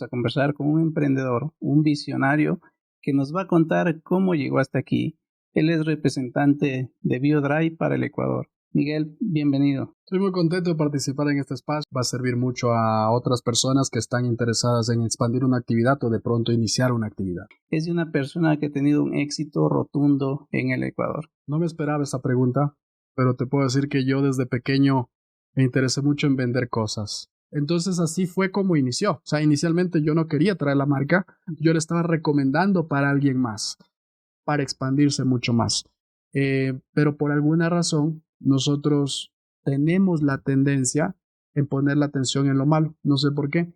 a conversar con un emprendedor, un visionario, que nos va a contar cómo llegó hasta aquí. Él es representante de BioDrive para el Ecuador. Miguel, bienvenido. Estoy muy contento de participar en este espacio. Va a servir mucho a otras personas que están interesadas en expandir una actividad o de pronto iniciar una actividad. Es de una persona que ha tenido un éxito rotundo en el Ecuador. No me esperaba esa pregunta, pero te puedo decir que yo desde pequeño me interesé mucho en vender cosas. Entonces así fue como inició. O sea, inicialmente yo no quería traer la marca, yo le estaba recomendando para alguien más, para expandirse mucho más. Pero por alguna razón nosotros tenemos la tendencia en poner la atención en lo malo. No sé por qué.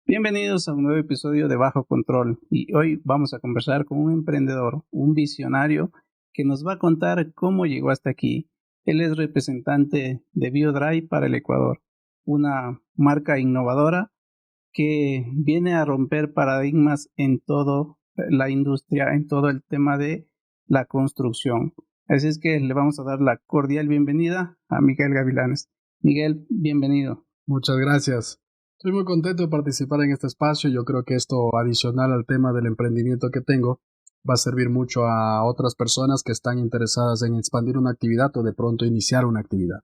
Bienvenidos a un nuevo episodio de Bajo Control y hoy vamos a conversar con un emprendedor, un visionario que nos va a contar cómo llegó hasta aquí. Él es representante de BioDrive para el Ecuador, una marca innovadora que viene a romper paradigmas en toda la industria, en todo el tema de la construcción. Así es que le vamos a dar la cordial bienvenida a Miguel Gavilanes. Miguel, bienvenido. Muchas gracias. Estoy muy contento de participar en este espacio. Yo creo que esto, adicional al tema del emprendimiento que tengo, va a servir mucho a otras personas que están interesadas en expandir una actividad o de pronto iniciar una actividad.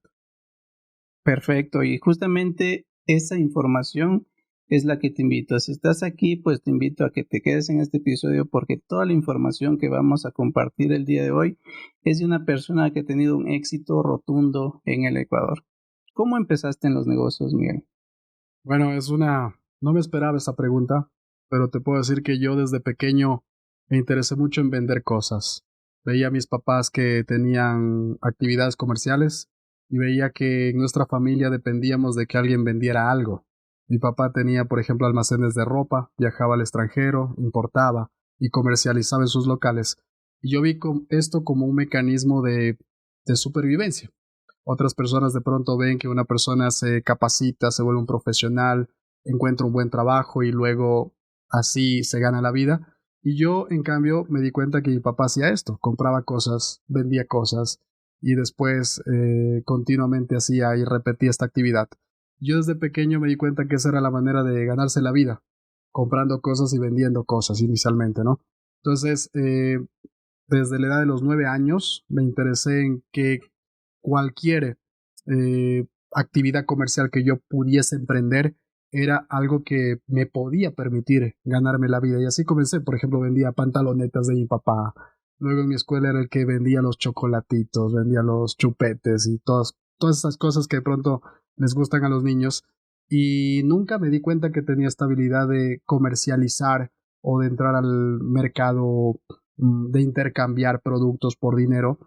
Perfecto, y justamente esa información es la que te invito. Si estás aquí, pues te invito a que te quedes en este episodio porque toda la información que vamos a compartir el día de hoy es de una persona que ha tenido un éxito rotundo en el Ecuador. ¿Cómo empezaste en los negocios, Miguel? Bueno, no me esperaba esa pregunta, pero te puedo decir que yo desde pequeño me interesé mucho en vender cosas. Veía a mis papás que tenían actividades comerciales y veía que en nuestra familia dependíamos de que alguien vendiera algo. Mi papá tenía, por ejemplo, almacenes de ropa, viajaba al extranjero, importaba y comercializaba en sus locales. Y yo vi esto como un mecanismo de supervivencia. Otras personas de pronto ven que una persona se capacita, se vuelve un profesional, encuentra un buen trabajo y luego así se gana la vida. Y yo, en cambio, me di cuenta que mi papá hacía esto, compraba cosas, vendía cosas y después continuamente hacía y repetía esta actividad. Yo desde pequeño me di cuenta que esa era la manera de ganarse la vida, comprando cosas y vendiendo cosas inicialmente, ¿no? Entonces, desde la edad de los 9 años me interesé en que cualquier actividad comercial que yo pudiese emprender era algo que me podía permitir ganarme la vida. Y así comencé. Por ejemplo, vendía pantalonetas de mi papá. Luego en mi escuela era el que vendía los chocolatitos, vendía los chupetes y todas esas cosas que de pronto les gustan a los niños. Y nunca me di cuenta que tenía esta habilidad de comercializar o de entrar al mercado, de intercambiar productos por dinero.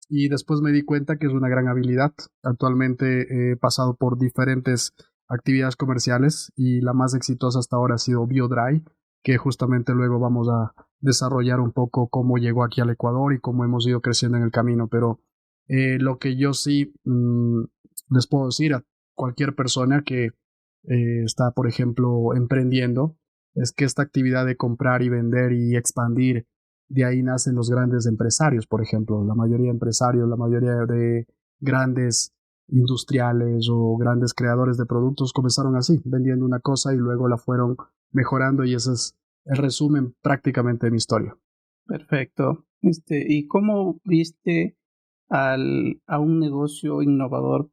Y después me di cuenta que es una gran habilidad. Actualmente he pasado por diferentes actividades comerciales y la más exitosa hasta ahora ha sido BioDrive, que justamente luego vamos a desarrollar un poco cómo llegó aquí al Ecuador y cómo hemos ido creciendo en el camino. Pero lo que yo sí les puedo decir a cualquier persona que está, por ejemplo, emprendiendo, es que esta actividad de comprar y vender y expandir, de ahí nacen los grandes empresarios, por ejemplo. La mayoría de empresarios, la mayoría de grandes industriales o grandes creadores de productos comenzaron así, vendiendo una cosa y luego la fueron mejorando, y ese es el resumen prácticamente de mi historia. Perfecto. ¿Y cómo viste a un negocio innovador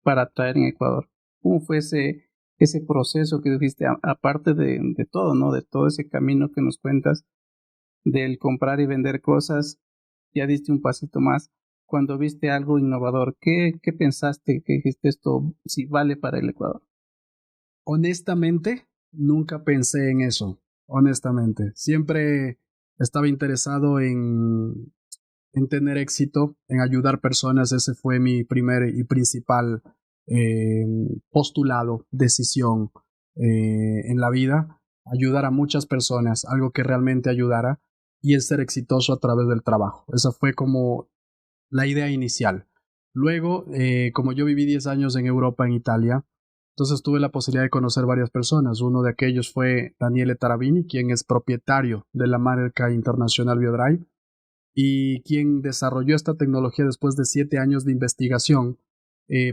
para traer en Ecuador? ¿Cómo fue ese proceso que dijiste, aparte de todo, ¿no? De todo ese camino que nos cuentas, del comprar y vender cosas, ya diste un pasito más. Cuando viste algo innovador, ¿qué pensaste? ¿Qué dijiste esto si vale para el Ecuador? Honestamente, nunca pensé en eso. Honestamente, siempre estaba interesado en tener éxito, en ayudar personas. Ese fue mi primer y principal postulado, decisión en la vida. Ayudar a muchas personas, algo que realmente ayudara, y el ser exitoso a través del trabajo. Esa fue como la idea inicial. Luego, como yo viví 10 años en Europa, en Italia, entonces tuve la posibilidad de conocer varias personas. Uno de aquellos fue Daniele Tarabini, quien es propietario de la marca internacional BioDrive y quien desarrolló esta tecnología después de 7 años de investigación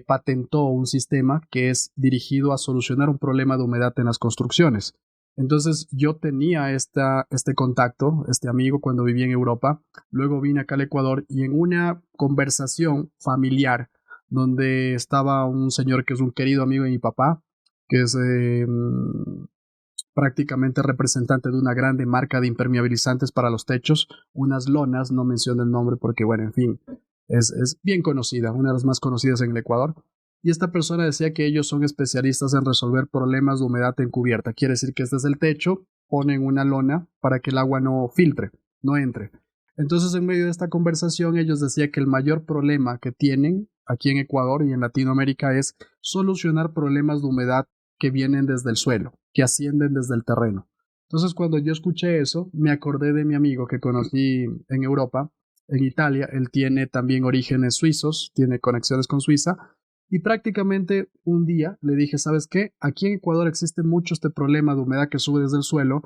patentó un sistema que es dirigido a solucionar un problema de humedad en las construcciones. Entonces yo tenía este contacto, este amigo cuando vivía en Europa, luego vine acá al Ecuador y en una conversación familiar donde estaba un señor que es un querido amigo de mi papá, que es prácticamente representante de una grande marca de impermeabilizantes para los techos, unas lonas, no menciono el nombre porque, bueno, en fin, es bien conocida, una de las más conocidas en el Ecuador. Y esta persona decía que ellos son especialistas en resolver problemas de humedad encubierta. Quiere decir que desde el techo ponen una lona para que el agua no filtre, no entre. Entonces, en medio de esta conversación, ellos decían que el mayor problema que tienen aquí en Ecuador y en Latinoamérica es solucionar problemas de humedad que vienen desde el suelo, que ascienden desde el terreno. Entonces, cuando yo escuché eso, me acordé de mi amigo que conocí en Europa, en Italia. Él tiene también orígenes suizos, tiene conexiones con Suiza. Y prácticamente un día le dije, ¿sabes qué? Aquí en Ecuador existe mucho este problema de humedad que sube desde el suelo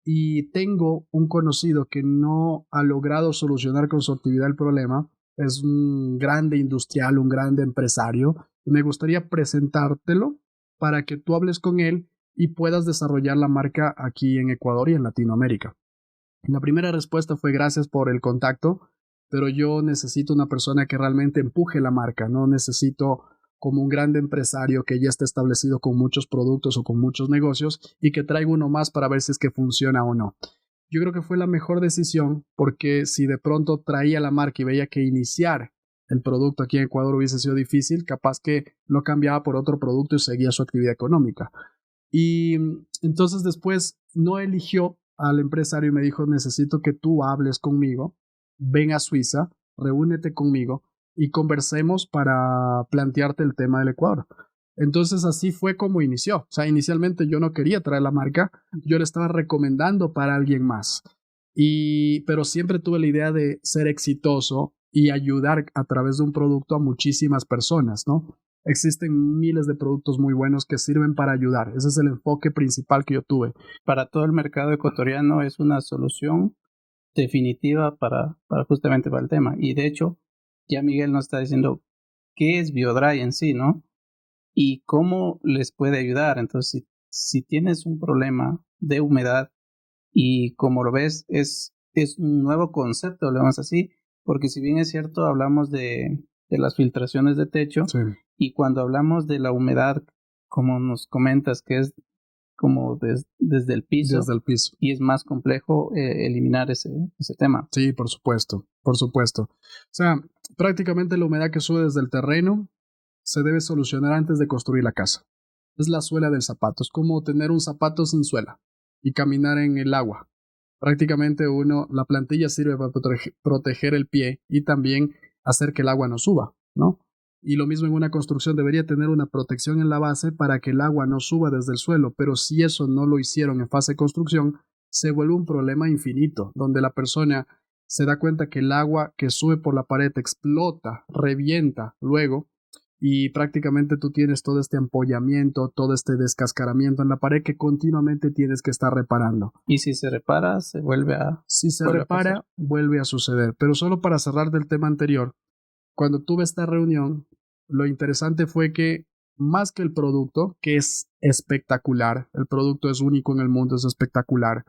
y tengo un conocido que no ha logrado solucionar con su actividad el problema. Es un grande industrial, un grande empresario y me gustaría presentártelo para que tú hables con él y puedas desarrollar la marca aquí en Ecuador y en Latinoamérica. La primera respuesta fue gracias por el contacto, pero yo necesito una persona que realmente empuje la marca, no necesito como un gran empresario que ya está establecido con muchos productos o con muchos negocios y que traiga uno más para ver si es que funciona o no. Yo creo que fue la mejor decisión porque si de pronto traía la marca y veía que iniciar el producto aquí en Ecuador hubiese sido difícil, capaz que lo cambiaba por otro producto y seguía su actividad económica. Y entonces después no eligió al empresario y me dijo, necesito que tú hables conmigo, ven a Suiza, reúnete conmigo y conversemos para plantearte el tema del Ecuador. Entonces así fue como inició. O sea, inicialmente yo no quería traer la marca, yo le estaba recomendando para alguien más. Pero siempre tuve la idea de ser exitoso y ayudar a través de un producto a muchísimas personas, ¿no? Existen miles de productos muy buenos que sirven para ayudar. Ese es el enfoque principal que yo tuve. Para todo el mercado ecuatoriano es una solución definitiva para justamente para el tema. Y de hecho, ya Miguel nos está diciendo qué es BioDry en sí, ¿no? Y cómo les puede ayudar. Entonces, si tienes un problema de humedad y como lo ves, es un nuevo concepto, lo vemos así, porque si bien es cierto, hablamos de las filtraciones de techo, Sí. y cuando hablamos de la humedad, como nos comentas, que es como desde el piso, Desde el piso. y es más complejo eliminar ese tema. Sí, por supuesto, por supuesto. O sea, prácticamente la humedad que sube desde el terreno se debe solucionar antes de construir la casa. Es la suela del zapato, es como tener un zapato sin suela y caminar en el agua. Prácticamente la plantilla sirve para proteger el pie y también hacer que el agua no suba, ¿no? Y lo mismo en una construcción debería tener una protección en la base para que el agua no suba desde el suelo, pero si eso no lo hicieron en fase de construcción, se vuelve un problema infinito, donde la persona se da cuenta que el agua que sube por la pared explota, revienta luego y prácticamente tú tienes todo este empollamiento, todo este descascaramiento en la pared que continuamente tienes que estar reparando. Y si se repara, se vuelve a... Si se vuelve a repara, pasar. vuelve a suceder. Pero solo para cerrar del tema anterior, cuando tuve esta reunión, lo interesante fue que más que el producto, que es espectacular, el producto es único en el mundo, es espectacular,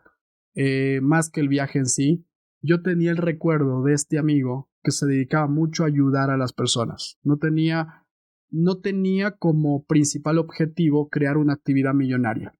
más que el viaje en sí, yo tenía el recuerdo de este amigo que se dedicaba mucho a ayudar a las personas. No tenía como principal objetivo crear una actividad millonaria.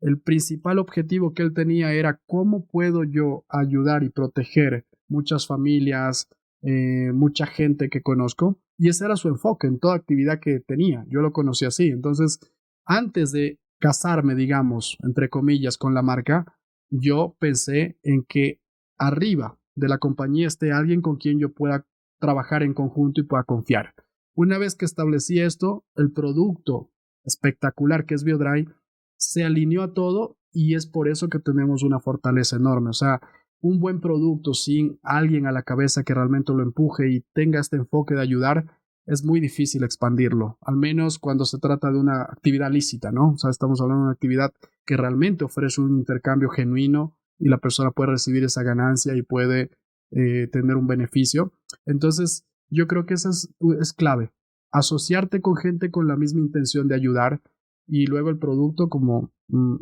El principal objetivo que él tenía era cómo puedo yo ayudar y proteger muchas familias, mucha gente que conozco, y ese era su enfoque en toda actividad que tenía. Yo lo conocí así. Entonces, antes de casarme, digamos, entre comillas, con la marca, yo pensé en que arriba de la compañía esté alguien con quien yo pueda trabajar en conjunto y pueda confiar. Una vez que establecí esto, el producto espectacular que es BioDry se alineó a todo y es por eso que tenemos una fortaleza enorme. O sea, un buen producto sin alguien a la cabeza que realmente lo empuje y tenga este enfoque de ayudar, es muy difícil expandirlo, al menos cuando se trata de una actividad lícita, ¿no? O sea, estamos hablando de una actividad que realmente ofrece un intercambio genuino y la persona puede recibir esa ganancia y puede tener un beneficio. Entonces, yo creo que eso es clave. asociarte con gente con la misma intención de ayudar y luego el producto, como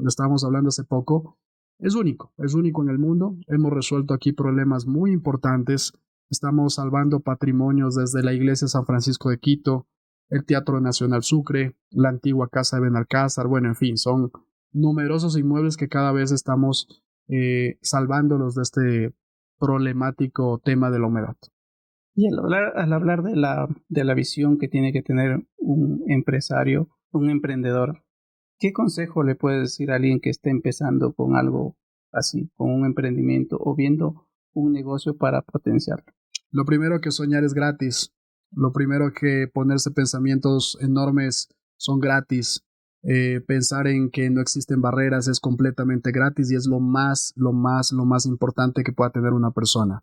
estábamos hablando hace poco, es único en el mundo. Hemos resuelto aquí problemas muy importantes. Estamos salvando patrimonios desde la iglesia San Francisco de Quito, el Teatro Nacional Sucre, la antigua Casa de Benalcázar, bueno, en fin, son numerosos inmuebles que cada vez estamos salvándolos de este problemático tema de la humedad. Y al hablar de la visión que tiene que tener un empresario, un emprendedor, ¿qué consejo le puedes decir a alguien que esté empezando con algo así, con un emprendimiento o viendo un negocio para potenciarlo? Lo primero que soñar es gratis. Lo primero que ponerse pensamientos enormes son gratis. Pensar en que no existen barreras es completamente gratis y es lo más importante que pueda tener una persona.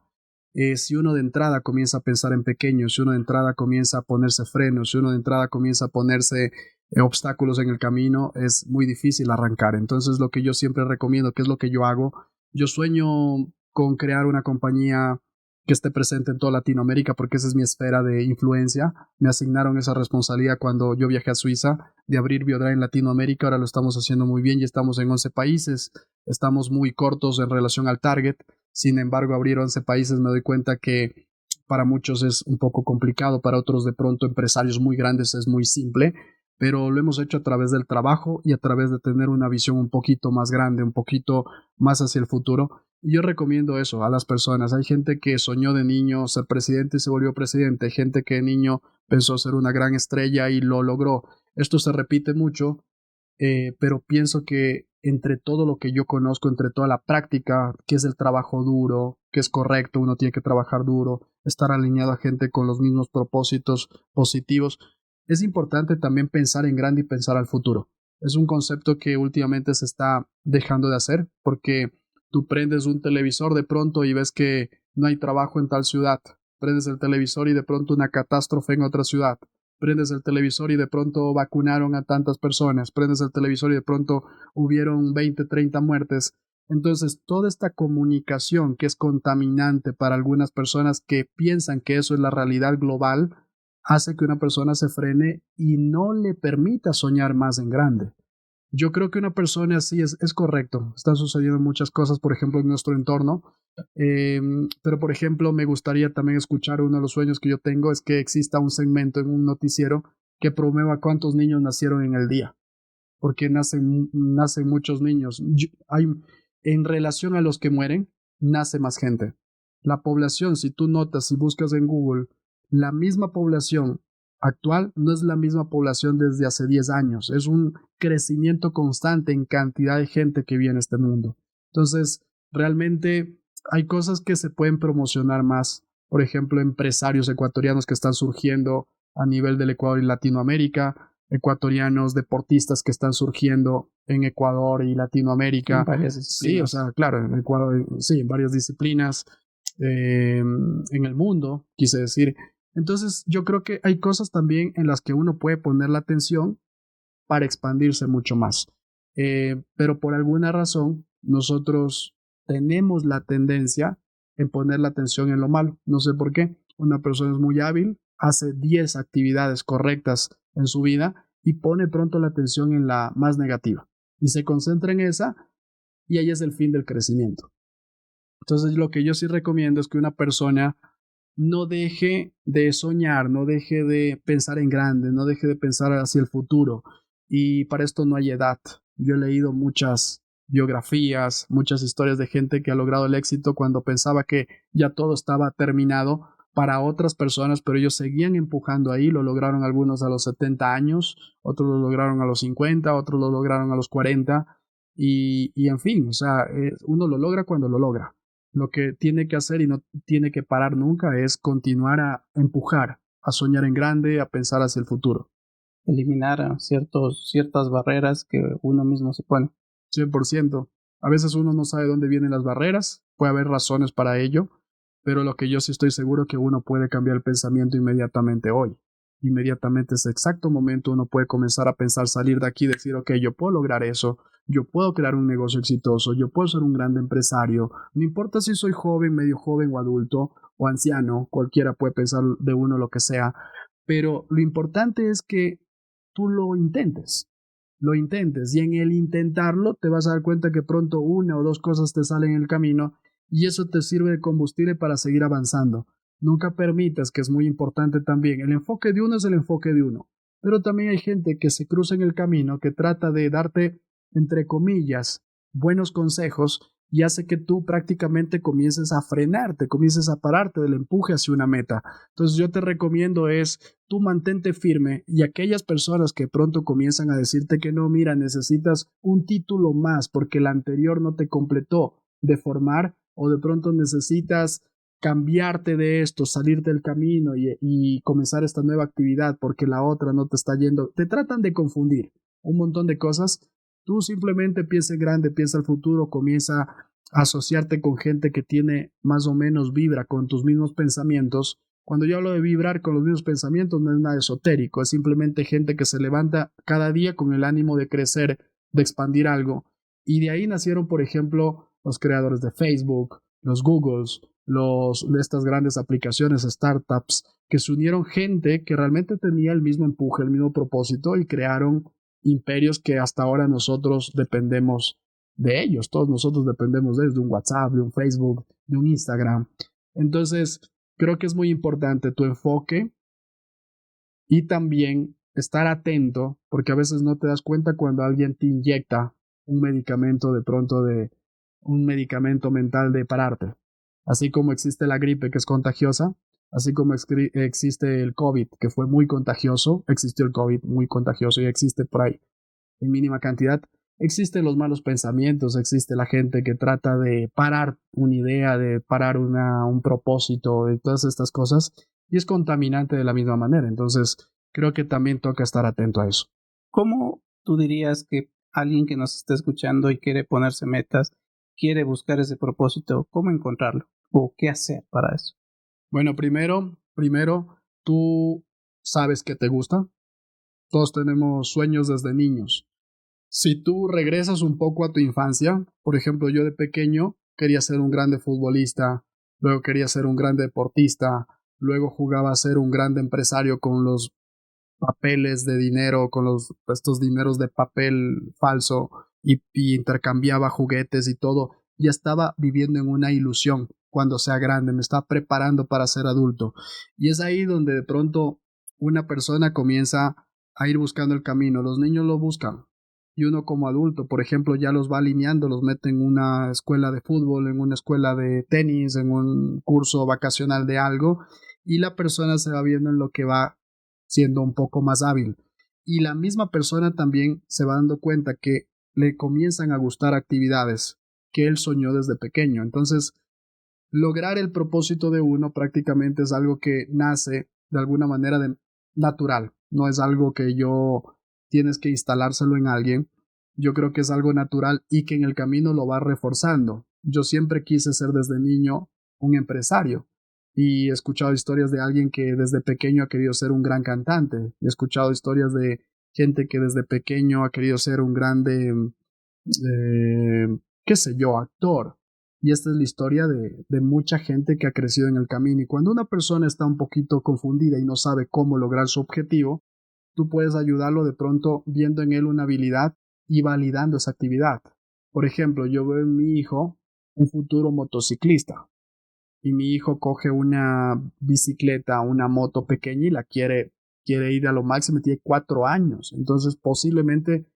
Si uno de entrada comienza a pensar en pequeño, si uno de entrada comienza a ponerse frenos, si uno de entrada comienza a ponerse obstáculos en el camino, es muy difícil arrancar. Entonces, lo que yo siempre recomiendo, que es lo que yo hago, yo sueño con crear una compañía que esté presente en toda Latinoamérica porque esa es mi esfera de influencia. Me asignaron esa responsabilidad cuando yo viajé a Suiza de abrir BioDry en Latinoamérica. Ahora lo estamos haciendo muy bien y estamos en 11 países. Estamos muy cortos en relación al target. Sin embargo, abrir 11 países me doy cuenta que para muchos es un poco complicado, para otros de pronto empresarios muy grandes es muy simple, pero lo hemos hecho a través del trabajo y a través de tener una visión un poquito más grande, un poquito más hacia el futuro. Y yo recomiendo eso a las personas. Hay gente que soñó de niño ser presidente y se volvió presidente. Hay gente que de niño pensó ser una gran estrella y lo logró. Esto se repite mucho, pero pienso que entre todo lo que yo conozco, entre toda la práctica, que es el trabajo duro, que es correcto, uno tiene que trabajar duro, estar alineado a gente con los mismos propósitos positivos, es importante también pensar en grande y pensar al futuro. Es un concepto que últimamente se está dejando de hacer porque tú prendes un televisor de pronto y ves que no hay trabajo en tal ciudad. Prendes el televisor y de pronto una catástrofe en otra ciudad. Prendes el televisor y de pronto vacunaron a tantas personas. Prendes el televisor y de pronto hubieron 20, 30 muertes. Entonces, toda esta comunicación que es contaminante para algunas personas que piensan que eso es la realidad global, hace que una persona se frene y no le permita soñar más en grande. Yo creo que una persona así es correcto. Están sucediendo muchas cosas, por ejemplo, en nuestro entorno. Pero, por ejemplo, me gustaría también escuchar uno de los sueños que yo tengo es que exista un segmento en un noticiero que promueva cuántos niños nacieron en el día. Porque nacen muchos niños. En relación a los que mueren, nace más gente. La población, si tú notas, si buscas en Google, la misma población actual no es la misma población desde hace 10 años. Es un crecimiento constante en cantidad de gente que vive en este mundo. Entonces, realmente hay cosas que se pueden promocionar más. Por ejemplo, empresarios ecuatorianos que están surgiendo a nivel del Ecuador y Latinoamérica, ecuatorianos deportistas que están surgiendo en Ecuador y Latinoamérica. En varias disciplinas. Sí, o sea, claro, en Ecuador, sí, en varias disciplinas, en el mundo, quise decir. Entonces, yo creo que hay cosas también en las que uno puede poner la atención para expandirse mucho más. Pero por alguna razón, nosotros tenemos la tendencia en poner la atención en lo malo. No sé por qué. Una persona es muy hábil, hace 10 actividades correctas en su vida y pone pronto la atención en la más negativa. Y se concentra en esa y ahí es el fin del crecimiento. Entonces, lo que yo sí recomiendo es que una persona no deje de soñar, no deje de pensar en grande, no deje de pensar hacia el futuro. Y para esto no hay edad. Yo he leído muchas biografías, muchas historias de gente que ha logrado el éxito cuando pensaba que ya todo estaba terminado para otras personas, pero ellos seguían empujando ahí, lo lograron algunos a los 70 años, otros lo lograron a los 50, otros lo lograron a los 40, y en fin, o sea, uno lo logra cuando lo logra. Lo que tiene que hacer y no tiene que parar nunca es continuar a empujar, a soñar en grande, a pensar hacia el futuro. Eliminar ciertas barreras que uno mismo se pone. 100%. A veces uno no sabe dónde vienen las barreras, puede haber razones para ello, pero lo que yo sí estoy seguro que uno puede cambiar el pensamiento inmediatamente hoy. Inmediatamente ese exacto momento uno puede comenzar a pensar, salir de aquí y decir, ok, yo puedo lograr eso, yo puedo crear un negocio exitoso, yo puedo ser un gran empresario, no importa si soy joven, medio joven o adulto o anciano, cualquiera puede pensar de uno lo que sea, pero lo importante es que tú lo intentes y en el intentarlo te vas a dar cuenta que pronto una o dos cosas te salen en el camino y eso te sirve de combustible para seguir avanzando. Nunca permitas, que es muy importante también, el enfoque de uno es el enfoque de uno, pero también hay gente que se cruza en el camino, que trata de darte, entre comillas, buenos consejos y hace que tú prácticamente comiences a frenarte, comiences a pararte del empuje hacia una meta. Entonces yo te recomiendo es, tú mantente firme y aquellas personas que pronto comienzan a decirte que no, mira, necesitas un título más porque el anterior no te completó de formar o de pronto necesitas cambiarte de esto, salir del camino y comenzar esta nueva actividad porque la otra no te está yendo, te tratan de confundir un montón de cosas. Tú simplemente piensa en grande, piensa al futuro, comienza a asociarte con gente que tiene más o menos vibra con tus mismos pensamientos. Cuando yo hablo de vibrar con los mismos pensamientos no es nada esotérico, es simplemente gente que se levanta cada día con el ánimo de crecer, de expandir algo. Y de ahí nacieron, por ejemplo, los creadores de Facebook, los Googles, estas grandes aplicaciones, startups, que se unieron gente que realmente tenía el mismo empuje, el mismo propósito y crearon imperios que hasta ahora nosotros dependemos de ellos. Todos nosotros dependemos de ellos, de un WhatsApp, de un Facebook, de un Instagram. Entonces, creo que es muy importante tu enfoque y también estar atento, porque a veces no te das cuenta cuando alguien te inyecta un medicamento de pronto de un medicamento mental de pararte. Así como existe la gripe que es contagiosa, así como existe el COVID que fue muy contagioso, existió el COVID muy contagioso y existe por ahí en mínima cantidad. Existen los malos pensamientos, existe la gente que trata de parar una idea, de parar un propósito, de todas estas cosas, y es contaminante de la misma manera. Entonces, creo que también toca estar atento a eso. ¿Cómo tú dirías que alguien que nos está escuchando y quiere ponerse metas, quiere buscar ese propósito, cómo encontrarlo o qué hacer para eso? Bueno, primero, tú sabes que te gusta. Todos tenemos sueños desde niños. Si tú regresas un poco a tu infancia, por ejemplo, yo de pequeño quería ser un grande futbolista, luego quería ser un grande deportista, luego jugaba a ser un grande empresario con los papeles de dinero, con estos dineros de papel falso y intercambiaba juguetes y todo. Ya estaba viviendo en una ilusión cuando sea grande, me estaba preparando para ser adulto. Y es ahí donde de pronto una persona comienza a ir buscando el camino. Los niños lo buscan y uno como adulto, por ejemplo, ya los va alineando, los mete en una escuela de fútbol, en una escuela de tenis, en un curso vacacional de algo y la persona se va viendo en lo que va siendo un poco más hábil. Y la misma persona también se va dando cuenta que le comienzan a gustar actividades que él soñó desde pequeño. Entonces, lograr el propósito de uno prácticamente es algo que nace de alguna manera natural. No es algo que yo tienes que instalárselo en alguien. Yo creo que es algo natural y que en el camino lo va reforzando. Yo siempre quise ser desde niño un empresario y he escuchado historias de alguien que desde pequeño ha querido ser un gran cantante. He escuchado historias de gente que desde pequeño ha querido ser un grande, qué sé yo, actor. Y esta es la historia de mucha gente que ha crecido en el camino. Y cuando una persona está un poquito confundida y no sabe cómo lograr su objetivo, tú puedes ayudarlo de pronto viendo en él una habilidad y validando esa actividad. Por ejemplo, yo veo en mi hijo un futuro motociclista y mi hijo coge una bicicleta, una moto pequeña y quiere ir a lo máximo, tiene 4 años. Entonces posiblemente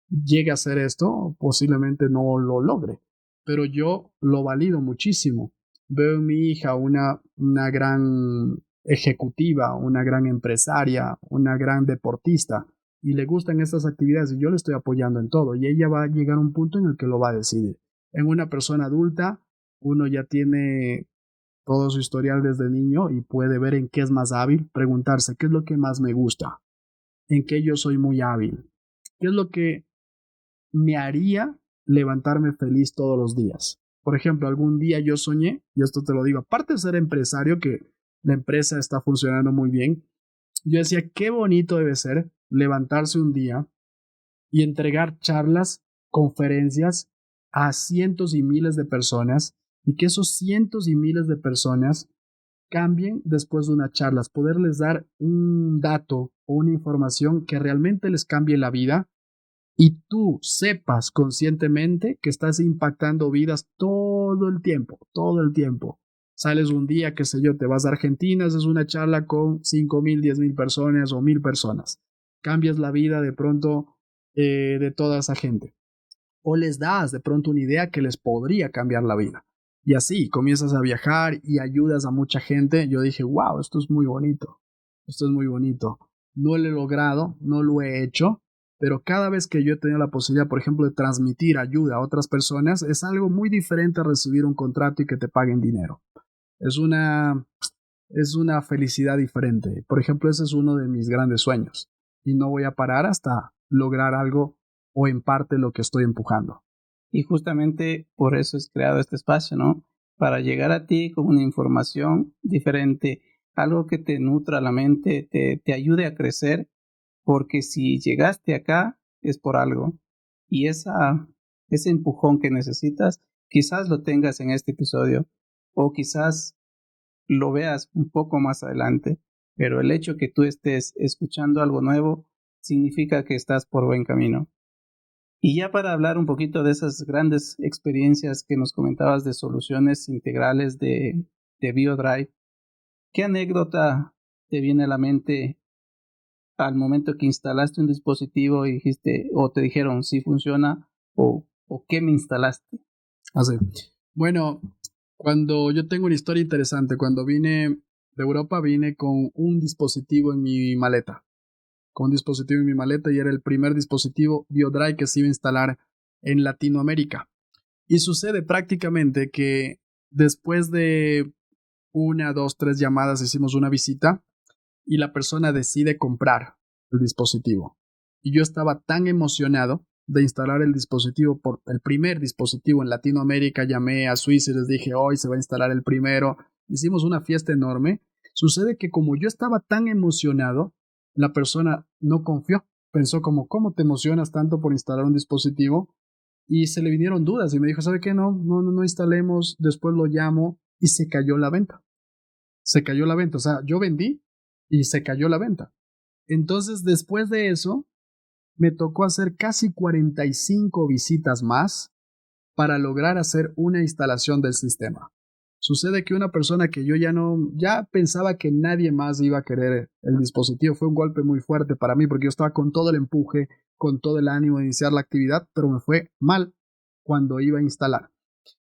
llegue a hacer esto, posiblemente no lo logre. Pero yo lo valido muchísimo. Veo en mi hija una gran ejecutiva, una gran empresaria, una gran deportista y le gustan estas actividades y yo le estoy apoyando en todo y ella va a llegar a un punto en el que lo va a decidir. En una persona adulta, uno ya tiene todo su historial desde niño y puede ver en qué es más hábil, preguntarse qué es lo que más me gusta, en qué yo soy muy hábil, qué es lo que me haría levantarme feliz todos los días. Por ejemplo, algún día yo soñé, y esto te lo digo, aparte de ser empresario, que la empresa está funcionando muy bien, yo decía, qué bonito debe ser levantarse un día y entregar charlas, conferencias a cientos y miles de personas y que esos cientos y miles de personas cambien después de unas charlas, poderles dar un dato o una información que realmente les cambie la vida y tú sepas conscientemente que estás impactando vidas todo el tiempo, todo el tiempo. Sales un día, qué sé yo, te vas a Argentina, haces una charla con 5,000, 10,000 personas o 1,000 personas. Cambias la vida de pronto de toda esa gente. O les das de pronto una idea que les podría cambiar la vida. Y así comienzas a viajar y ayudas a mucha gente. Yo dije, wow, esto es muy bonito. Esto es muy bonito. No lo he logrado, no lo he hecho, pero cada vez que yo he tenido la posibilidad, por ejemplo, de transmitir ayuda a otras personas, es algo muy diferente a recibir un contrato y que te paguen dinero. Es una felicidad diferente. Por ejemplo, ese es uno de mis grandes sueños. Y no voy a parar hasta lograr algo o en parte lo que estoy empujando. Y justamente por eso es creado este espacio, ¿no? Para llegar a ti con una información diferente, algo que te nutra la mente, te ayude a crecer, porque si llegaste acá es por algo. Y ese empujón que necesitas, quizás lo tengas en este episodio, o quizás lo veas un poco más adelante, pero el hecho que tú estés escuchando algo nuevo significa que estás por buen camino. Y ya para hablar un poquito de esas grandes experiencias que nos comentabas de soluciones integrales de BioDrive, ¿qué anécdota te viene a la mente al momento que instalaste un dispositivo y dijiste, o te dijeron si funciona, o qué me instalaste? Así. Bueno, cuando yo tengo una historia interesante, cuando vine de Europa, vine con un dispositivo en mi maleta. Con un dispositivo en mi maleta y era el primer dispositivo BioDrive que se iba a instalar en Latinoamérica. Y sucede prácticamente que después de 1, 2, 3 llamadas hicimos una visita y la persona decide comprar el dispositivo. Y yo estaba tan emocionado de instalar el dispositivo, por el primer dispositivo en Latinoamérica, llamé a Suiza y les dije, hoy se va a instalar el primero. Hicimos una fiesta enorme. Sucede que como yo estaba tan emocionado, la persona no confió. Pensó como, ¿cómo te emocionas tanto por instalar un dispositivo? Y se le vinieron dudas y me dijo, ¿sabe qué? No instalemos, después lo llamo y se cayó la venta. Se cayó la venta, o sea, yo vendí y se cayó la venta. Entonces, después de eso, me tocó hacer casi 45 visitas más para lograr hacer una instalación del sistema. Sucede que una persona que yo ya pensaba que nadie más iba a querer el dispositivo, fue un golpe muy fuerte para mí porque yo estaba con todo el empuje, con todo el ánimo de iniciar la actividad, pero me fue mal cuando iba a instalar.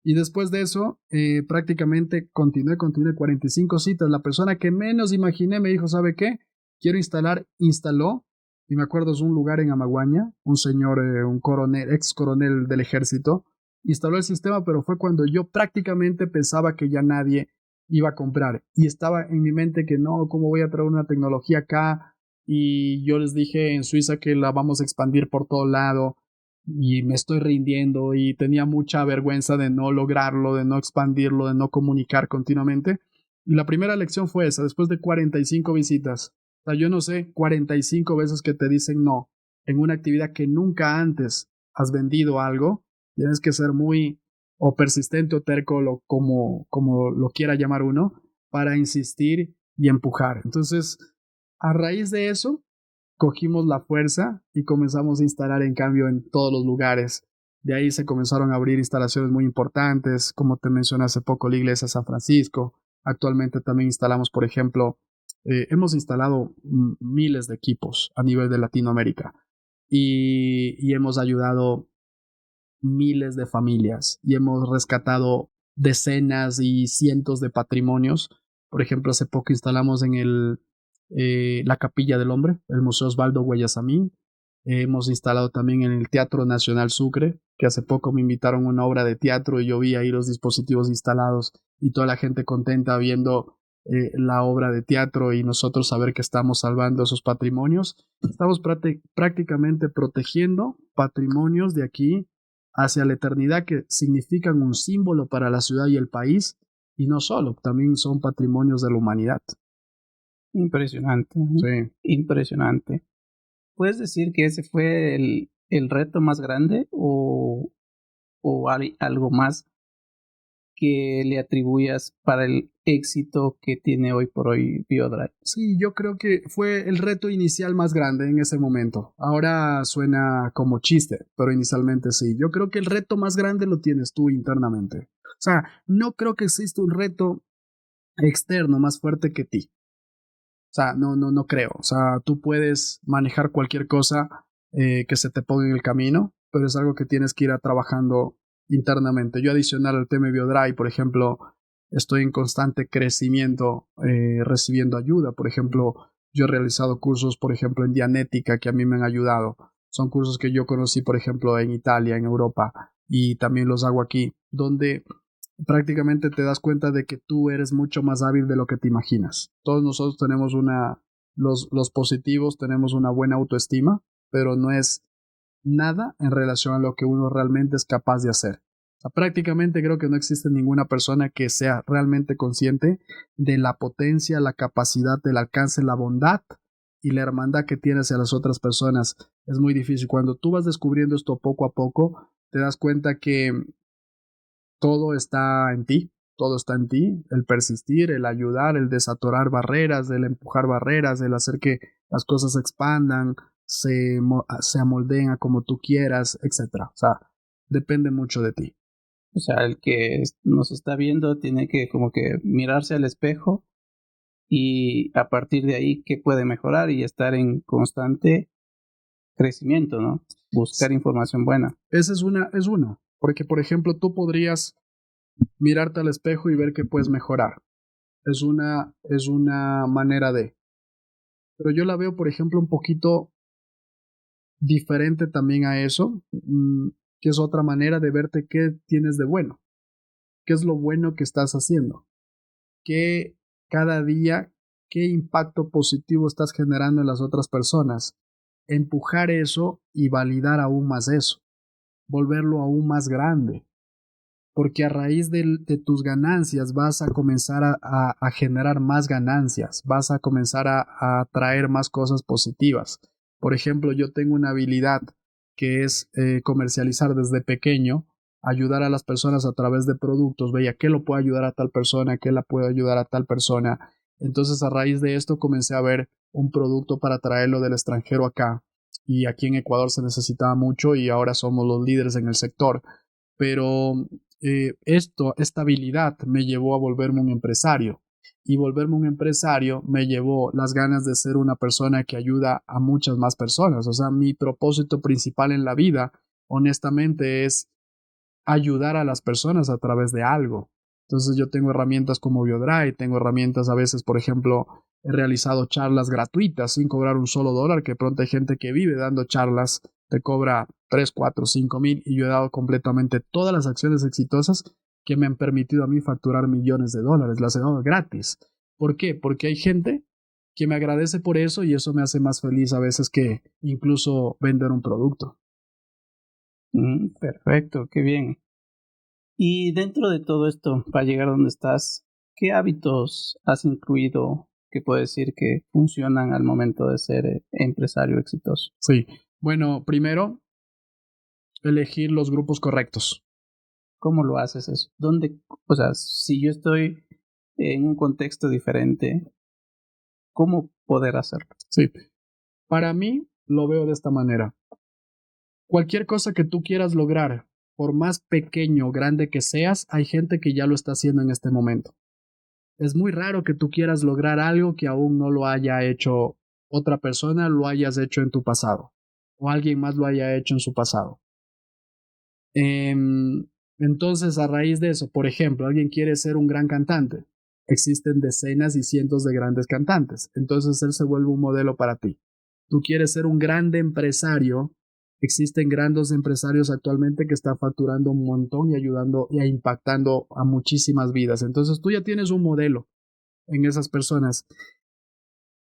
Y después de eso, prácticamente continué 45 citas. La persona que menos imaginé me dijo, ¿sabe qué? Quiero instalar, instaló. Y me acuerdo, es un lugar en Amaguaña, un señor, un coronel, ex coronel del ejército, instaló el sistema, pero fue cuando yo prácticamente pensaba que ya nadie iba a comprar. Y estaba en mi mente que no, ¿cómo voy a traer una tecnología acá? Y yo les dije en Suiza que la vamos a expandir por todo lado y me estoy rindiendo y tenía mucha vergüenza de no lograrlo, de no expandirlo, de no comunicar continuamente. Y la primera lección fue esa, después de 45 visitas. O sea, yo no sé, 45 veces que te dicen no en una actividad que nunca antes has vendido algo, tienes que ser muy o persistente o terco, como lo quiera llamar uno, para insistir y empujar. Entonces, a raíz de eso, cogimos la fuerza y comenzamos a instalar en cambio en todos los lugares. De ahí se comenzaron a abrir instalaciones muy importantes, como te mencioné hace poco, la iglesia de San Francisco. Actualmente también instalamos, por ejemplo, hemos instalado miles de equipos a nivel de Latinoamérica y hemos ayudado miles de familias y hemos rescatado decenas y cientos de patrimonios. Por ejemplo, hace poco instalamos en la Capilla del Hombre, el Museo Osvaldo Guayasamín. Hemos instalado también en el Teatro Nacional Sucre, que hace poco me invitaron a una obra de teatro y yo vi ahí los dispositivos instalados y toda la gente contenta viendo la obra de teatro y nosotros saber que estamos salvando esos patrimonios. Estamos prácticamente protegiendo patrimonios de aquí hacia la eternidad que significan un símbolo para la ciudad y el país y no solo, también son patrimonios de la humanidad. Impresionante, Sí. impresionante. ¿Puedes decir que ese fue el reto más grande o hay algo más que le atribuyas para el éxito que tiene hoy por hoy BioDrive? Sí, yo creo que fue el reto inicial más grande en ese momento. Ahora suena como chiste, pero inicialmente sí. Yo creo que el reto más grande lo tienes tú internamente. O sea, no creo que exista un reto externo más fuerte que ti. O sea, no creo. O sea, tú puedes manejar cualquier cosa que se te ponga en el camino, pero es algo que tienes que ir a trabajando internamente. Yo adicional al tema BioDrive, por ejemplo, estoy en constante crecimiento recibiendo ayuda. Por ejemplo, yo he realizado cursos, por ejemplo, en Dianética que a mí me han ayudado. Son cursos que yo conocí, por ejemplo, en Italia, en Europa, y también los hago aquí, donde prácticamente te das cuenta de que tú eres mucho más hábil de lo que te imaginas. Todos nosotros tenemos los positivos tenemos una buena autoestima, pero no es nada en relación a lo que uno realmente es capaz de hacer. O sea, prácticamente creo que no existe ninguna persona que sea realmente consciente de la potencia, la capacidad, el alcance, la bondad y la hermandad que tiene hacia las otras personas. Es muy difícil. Cuando tú vas descubriendo esto poco a poco, te das cuenta que todo está en ti, todo está en ti, el persistir, el ayudar, el desatorar barreras, el empujar barreras, el hacer que las cosas se expandan, se amoldeen a como tú quieras, etcétera. O sea, depende mucho de ti. O sea, el que nos está viendo tiene que como que mirarse al espejo y a partir de ahí qué puede mejorar y estar en constante crecimiento, ¿no? Buscar información buena. Esa es una, porque por ejemplo tú podrías mirarte al espejo y ver que puedes mejorar. Es una manera de. Pero yo la veo, por ejemplo, un poquito diferente también a eso, que es otra manera de verte qué tienes de bueno, qué es lo bueno que estás haciendo, qué cada día, qué impacto positivo estás generando en las otras personas, empujar eso y validar aún más eso, volverlo aún más grande, porque a raíz de tus ganancias vas a comenzar a generar más ganancias, vas a comenzar a traer más cosas positivas. Por ejemplo, yo tengo una habilidad que es comercializar desde pequeño, ayudar a las personas a través de productos, veía qué lo puede ayudar a tal persona, qué la puede ayudar a tal persona. Entonces, a raíz de esto comencé a ver un producto para traerlo del extranjero acá. Y aquí en Ecuador se necesitaba mucho y ahora somos los líderes en el sector. Pero esta habilidad me llevó a volverme un empresario y volverme un empresario me llevó las ganas de ser una persona que ayuda a muchas más personas. O sea, mi propósito principal en la vida, honestamente, es ayudar a las personas a través de algo. Entonces yo tengo herramientas como BioDrive, tengo herramientas a veces, por ejemplo, he realizado charlas gratuitas sin cobrar un solo dólar, que pronto hay gente que vive dando charlas, te cobra 3, 4, 5 mil y yo he dado completamente todas las acciones exitosas que me han permitido a mí facturar millones de dólares, las he dado gratis. ¿Por qué? Porque hay gente que me agradece por eso y eso me hace más feliz a veces que incluso vender un producto. Perfecto, qué bien. Y dentro de todo esto, para llegar a donde estás, ¿qué hábitos has incluido que puedes decir que funcionan al momento de ser empresario exitoso? Sí, bueno, primero, elegir los grupos correctos. ¿Cómo lo haces eso? ¿Dónde, o sea, si yo estoy en un contexto diferente, cómo poder hacerlo? Sí, para mí lo veo de esta manera. Cualquier cosa que tú quieras lograr, por más pequeño o grande que seas, hay gente que ya lo está haciendo en este momento. Es muy raro que tú quieras lograr algo que aún no lo haya hecho otra persona, lo hayas hecho en tu pasado, o alguien más lo haya hecho en su pasado. Entonces, a raíz de eso, por ejemplo, alguien quiere ser un gran cantante. Existen decenas y cientos de grandes cantantes. Entonces, él se vuelve un modelo para ti. Tú quieres ser un grande empresario. Existen grandes empresarios actualmente que están facturando un montón y ayudando y impactando a muchísimas vidas. Entonces, tú ya tienes un modelo en esas personas.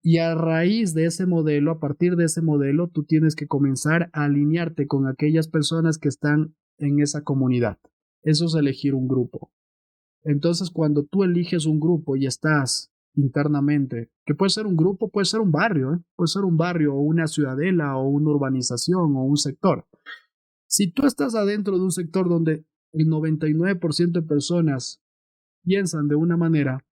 Y a raíz de ese modelo, a partir de ese modelo, tú tienes que comenzar a alinearte con aquellas personas que están en esa comunidad. Eso es elegir un grupo. Entonces, cuando tú eliges un grupo y estás internamente, que puede ser un grupo, puede ser un barrio, puede ser un barrio o una ciudadela o una urbanización o un sector. Si tú estás adentro de un sector donde el 99% de personas piensan de una manera,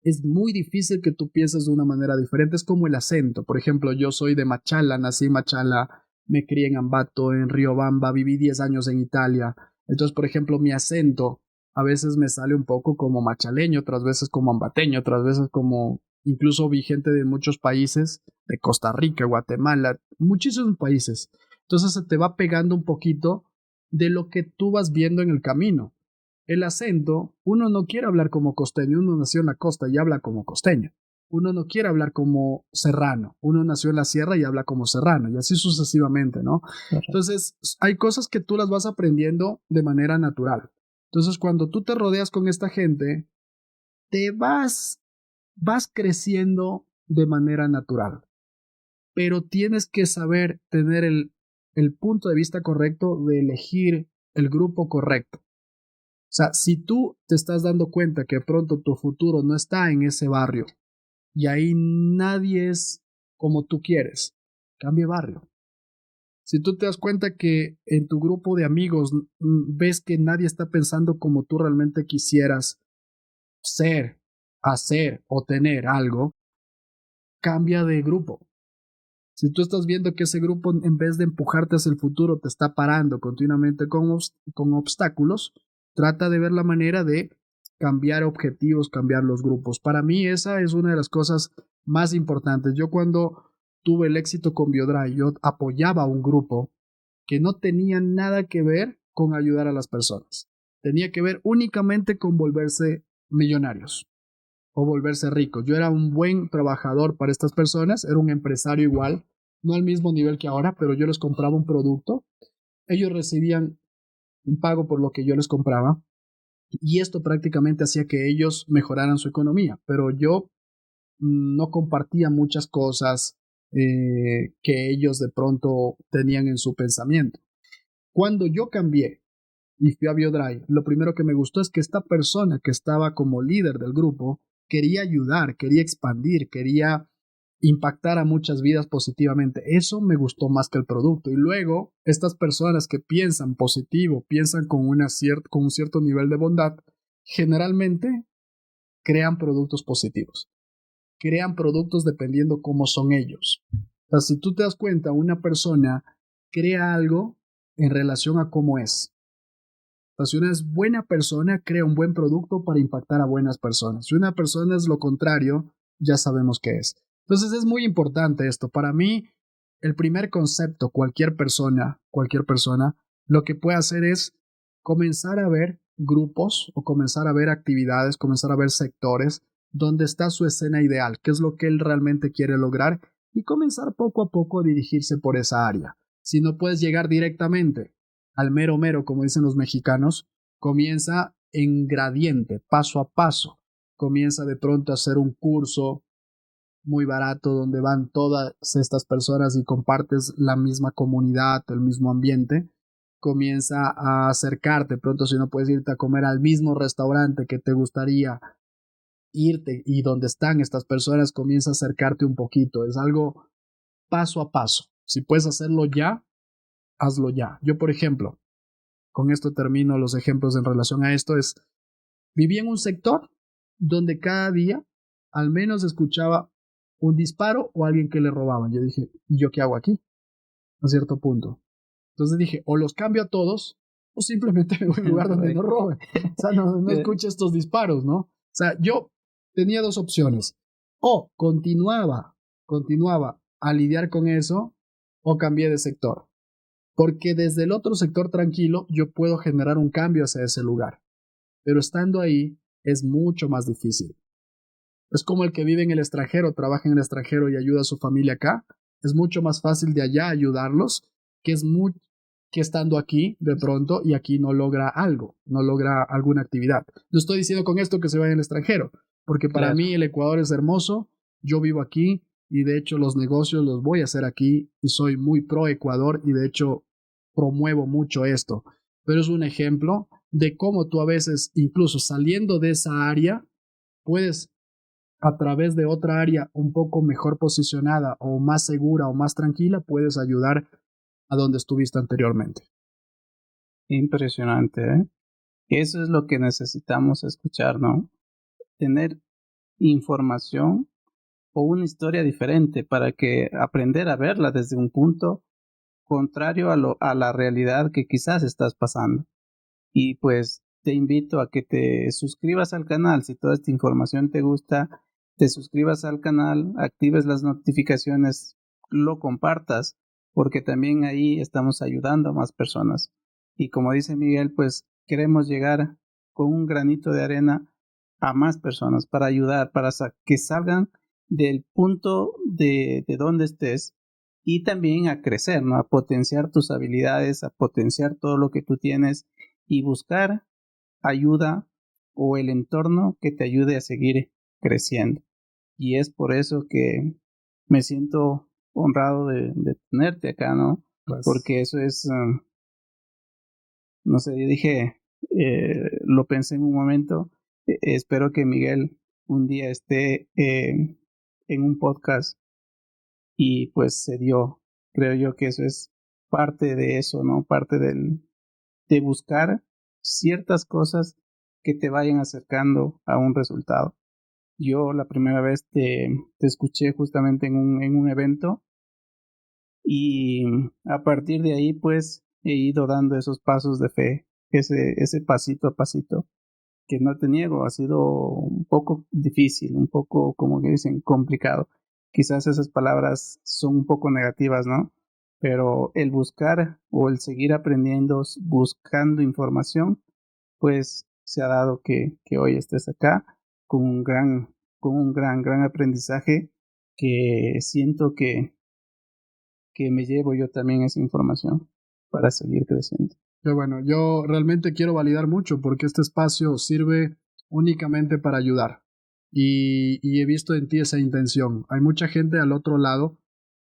es muy difícil que tú pienses de una manera diferente. Es como el acento. Por ejemplo, yo soy de Machala, nací en Machala, me crié en Ambato, en Riobamba, viví 10 años en Italia. Entonces, por ejemplo, mi acento a veces me sale un poco como machaleño, otras veces como ambateño, otras veces como incluso vi gente de muchos países, de Costa Rica, Guatemala, muchísimos países. Entonces se te va pegando un poquito de lo que tú vas viendo en el camino. El acento, uno no quiere hablar como costeño, uno nació en la costa y habla como costeño. Uno no quiere hablar como serrano, uno nació en la sierra y habla como serrano, y así sucesivamente, ¿no? Entonces, hay cosas que tú las vas aprendiendo de manera natural. Entonces, cuando tú te rodeas con esta gente, te vas creciendo de manera natural, pero tienes que saber tener el punto de vista correcto de elegir el grupo correcto. O sea, si tú te estás dando cuenta que de pronto tu futuro no está en ese barrio y ahí nadie es como tú quieres, cambie barrio. Si tú te das cuenta que en tu grupo de amigos ves que nadie está pensando como tú realmente quisieras ser, hacer o tener algo, cambia de grupo. Si tú estás viendo que ese grupo en vez de empujarte hacia el futuro te está parando continuamente con obstáculos, trata de ver la manera de cambiar objetivos, cambiar los grupos. Para mí esa es una de las cosas más importantes. Yo cuando tuve el éxito con Biodry, yo apoyaba a un grupo que no tenía nada que ver con ayudar a las personas. Tenía que ver únicamente con volverse millonarios o volverse ricos. Yo era un buen trabajador para estas personas, era un empresario igual, no al mismo nivel que ahora, pero yo les compraba un producto, ellos recibían un pago por lo que yo les compraba y esto prácticamente hacía que ellos mejoraran su economía, pero yo no compartía muchas cosas que ellos de pronto tenían en su pensamiento. Cuando yo cambié y fui a Biodry, lo primero que me gustó es que esta persona que estaba como líder del grupo quería ayudar, quería expandir, quería impactar a muchas vidas positivamente. Eso me gustó más que el producto. Y luego, estas personas que piensan positivo, piensan con con un cierto nivel de bondad, generalmente crean productos positivos. Crean productos dependiendo cómo son ellos. O sea, si tú te das cuenta, una persona crea algo en relación a cómo es. Si una es buena persona, crea un buen producto para impactar a buenas personas. Si una persona es lo contrario, ya sabemos qué es. Entonces es muy importante esto. Para mí, el primer concepto, cualquier persona, lo que puede hacer es comenzar a ver grupos o comenzar a ver actividades, comenzar a ver sectores donde está su escena ideal, qué es lo que él realmente quiere lograr y comenzar poco a poco a dirigirse por esa área. Si no puedes llegar directamente al mero mero, como dicen los mexicanos, comienza en gradiente, paso a paso. Comienza de pronto a hacer un curso muy barato donde van todas estas personas y compartes la misma comunidad, el mismo ambiente. Comienza a acercarte, pronto si no puedes irte a comer al mismo restaurante que te gustaría irte y donde están estas personas, comienza a acercarte un poquito. Es algo paso a paso. Si puedes hacerlo ya, hazlo ya. Yo, por ejemplo, con esto termino los ejemplos en relación a esto, viví en un sector donde cada día al menos escuchaba un disparo o alguien que le robaban. Yo dije, ¿y yo qué hago aquí? A cierto punto. Entonces dije, o los cambio a todos o simplemente me voy a un lugar donde no roben. O sea, no escuche estos disparos, ¿no? O sea, yo tenía dos opciones. O continuaba a lidiar con eso o cambié de sector. Porque desde el otro sector tranquilo yo puedo generar un cambio hacia ese lugar. Pero estando ahí es mucho más difícil. Es como el que vive en el extranjero, trabaja en el extranjero y ayuda a su familia acá. Es mucho más fácil de allá ayudarlos que estando aquí de pronto y aquí no logra algo, no logra alguna actividad. No estoy diciendo con esto que se vaya al extranjero, porque para mí el Ecuador es hermoso, yo vivo aquí y de hecho los negocios los voy a hacer aquí y soy muy pro Ecuador y de hecho promuevo mucho esto. Pero es un ejemplo de cómo tú a veces, incluso saliendo de esa área, puedes a través de otra área un poco mejor posicionada o más segura o más tranquila, puedes ayudar a donde estuviste anteriormente. Impresionante, ¿eh? Eso es lo que necesitamos escuchar, ¿no? Tener información o una historia diferente para que aprender a verla desde un punto contrario a la realidad que quizás estás pasando. Y pues te invito a que te suscribas al canal si toda esta información te gusta, te suscribas al canal, actives las notificaciones, lo compartas, porque también ahí estamos ayudando a más personas. Y como dice Miguel, pues queremos llegar con un granito de arena a más personas para ayudar, para que salgan del punto de donde estés y también a crecer, ¿no? A potenciar tus habilidades, a potenciar todo lo que tú tienes y buscar ayuda o el entorno que te ayude a seguir creciendo. Y es por eso que me siento honrado de tenerte acá, ¿no? Pues, Porque eso es, no sé, yo dije, lo pensé en un momento, espero que Miguel un día esté en un podcast y pues se dio. Creo yo que eso es parte de eso, ¿no? Parte de buscar ciertas cosas que te vayan acercando a un resultado. Yo la primera vez te escuché justamente en un evento y a partir de ahí pues he ido dando esos pasos de fe, ese pasito a pasito, que no te niego, ha sido un poco difícil, un poco, como que dicen, complicado. Quizás esas palabras son un poco negativas, ¿no? Pero el buscar o el seguir aprendiendo, buscando información, pues se ha dado que hoy estés acá con gran aprendizaje que siento que me llevo yo también esa información para seguir creciendo. pero bueno, yo realmente quiero validar mucho porque este espacio sirve únicamente para ayudar. Y he visto en ti esa intención. Hay mucha gente al otro lado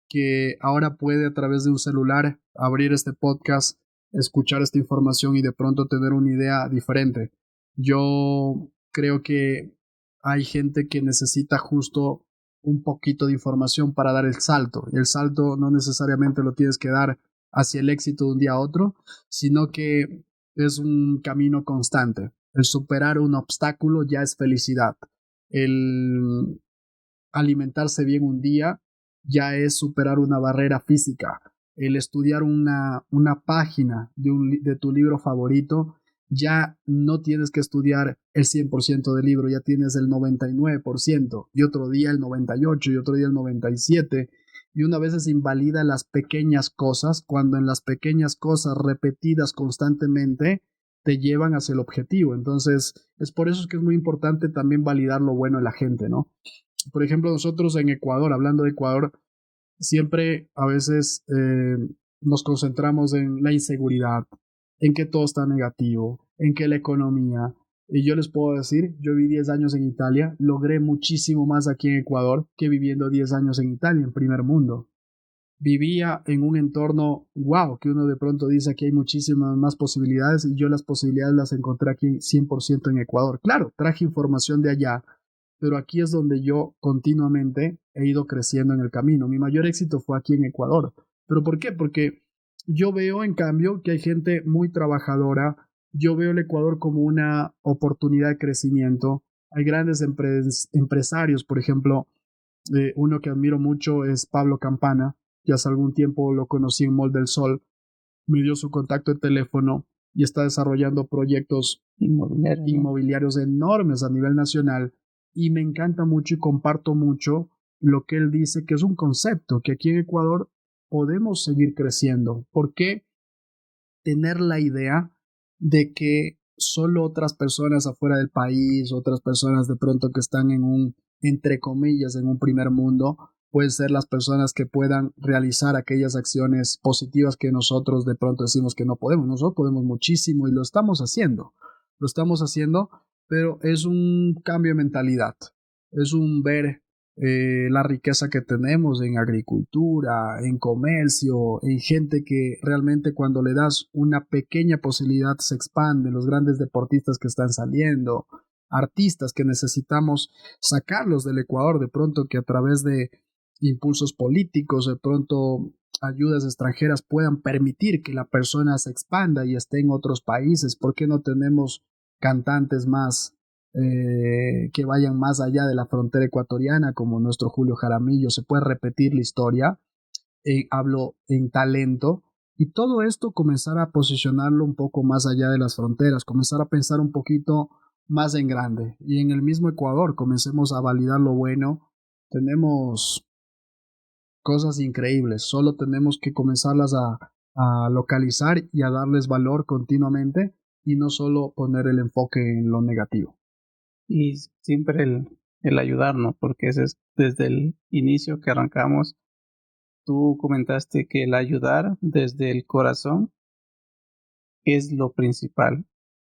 que ahora puede a través de un celular abrir este podcast, escuchar esta información y de pronto tener una idea diferente. Yo creo que hay gente que necesita justo un poquito de información para dar el salto. Y el salto no necesariamente lo tienes que dar hacia el éxito de un día a otro, sino que es un camino constante. El superar un obstáculo ya es felicidad. El alimentarse bien un día ya es superar una barrera física. El estudiar una página de tu libro favorito, ya no tienes que estudiar el 100% del libro, ya tienes el 99% y otro día el 98% y otro día el 97%. Y una vez se invalida las pequeñas cosas, cuando en las pequeñas cosas repetidas constantemente te llevan hacia el objetivo. Entonces, es por eso que es muy importante también validar lo bueno de la gente, ¿no? Por ejemplo, nosotros en Ecuador, hablando de Ecuador, siempre a veces nos concentramos en la inseguridad, en que todo está negativo, en que la economía. Y yo les puedo decir, yo viví 10 años en Italia, logré muchísimo más aquí en Ecuador que viviendo 10 años en Italia, en primer mundo. Vivía en un entorno, wow, que uno de pronto dice que hay muchísimas más posibilidades y yo las posibilidades las encontré aquí 100% en Ecuador. Claro, traje información de allá, pero aquí es donde yo continuamente he ido creciendo en el camino. Mi mayor éxito fue aquí en Ecuador. ¿Pero por qué? Porque yo veo en cambio que hay gente muy trabajadora, yo veo el Ecuador como una oportunidad de crecimiento, hay grandes empresarios, por ejemplo, uno que admiro mucho es Pablo Campana, que hace algún tiempo lo conocí en Mall del Sol, me dio su contacto de teléfono y está desarrollando proyectos inmobiliarios enormes a nivel nacional y me encanta mucho y comparto mucho lo que él dice que es un concepto que aquí en Ecuador podemos seguir creciendo. ¿Por qué tener la idea de que solo otras personas afuera del país, otras personas de pronto que están en un, entre comillas, en un primer mundo, pueden ser las personas que puedan realizar aquellas acciones positivas que nosotros de pronto decimos que no podemos? Nosotros podemos muchísimo y lo estamos haciendo. Lo estamos haciendo, pero es un cambio de mentalidad. Es un ver la riqueza que tenemos en agricultura, en comercio, en gente que realmente cuando le das una pequeña posibilidad se expande, los grandes deportistas que están saliendo, artistas que necesitamos sacarlos del Ecuador de pronto que a través de impulsos políticos, de pronto ayudas extranjeras puedan permitir que la persona se expanda y esté en otros países. ¿Por qué no tenemos cantantes más que vayan más allá de la frontera ecuatoriana, como nuestro Julio Jaramillo. Se puede repetir la historia, hablo en talento, y todo esto comenzar a posicionarlo un poco más allá de las fronteras, comenzar a pensar un poquito más en grande. Y en el mismo Ecuador comencemos a validar lo bueno. Tenemos cosas increíbles, solo tenemos que comenzarlas a localizar y a darles valor continuamente, y no solo poner el enfoque en lo negativo. Y siempre el ayudarnos, porque ese es desde el inicio que arrancamos. Tú comentaste que el ayudar desde el corazón es lo principal.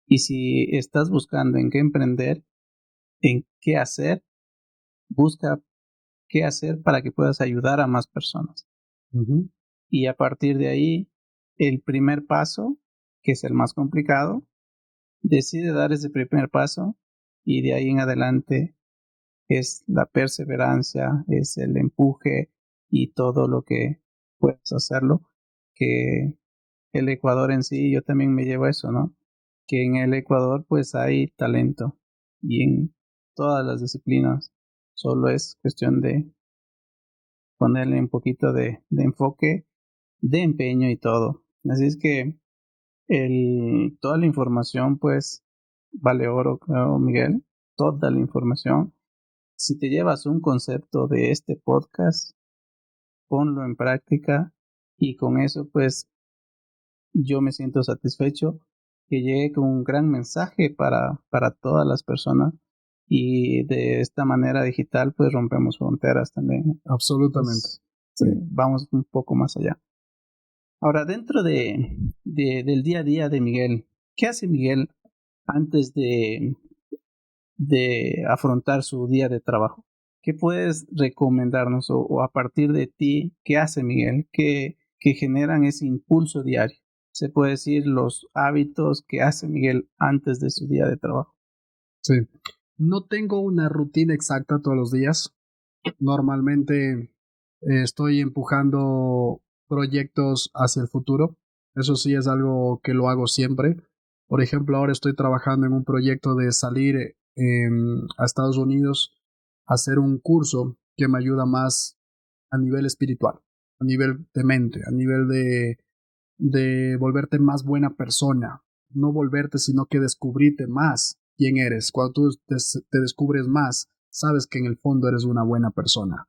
Y si estás buscando en qué emprender, en qué hacer, busca qué hacer para que puedas ayudar a más personas. Uh-huh. Y a partir de ahí, el primer paso, que es el más complicado, decide dar ese primer paso, y de ahí en adelante es la perseverancia, es el empuje y todo lo que puedas hacerlo. Que el Ecuador en sí, yo también me llevo eso, ¿no? Que en el Ecuador pues hay talento, y en todas las disciplinas, solo es cuestión de ponerle un poquito de enfoque, de empeño y todo. Así es que toda la información pues vale oro, creo, Miguel, toda la información. Si te llevas un concepto de este podcast, ponlo en práctica, y con eso pues yo me siento satisfecho, que llegue con un gran mensaje para todas las personas, y de esta manera digital pues rompemos fronteras también. Absolutamente. Pues, vamos un poco más allá. Ahora, dentro del día a día de Miguel, ¿qué hace Miguel antes de afrontar su día de trabajo? ¿Qué puedes recomendarnos, o a partir de ti, qué hace Miguel que generan ese impulso diario? Se puede decir los hábitos que hace Miguel antes de su día de trabajo. Sí. No tengo una rutina exacta todos los días. Normalmente estoy empujando proyectos hacia el futuro. Eso sí es algo que lo hago siempre. Por ejemplo, ahora estoy trabajando en un proyecto de salir a Estados Unidos a hacer un curso que me ayuda más a nivel espiritual, a nivel de mente, a nivel de volverte más buena persona. No volverte, sino que descubrirte más quién eres. Cuando tú te descubres más, sabes que en el fondo eres una buena persona.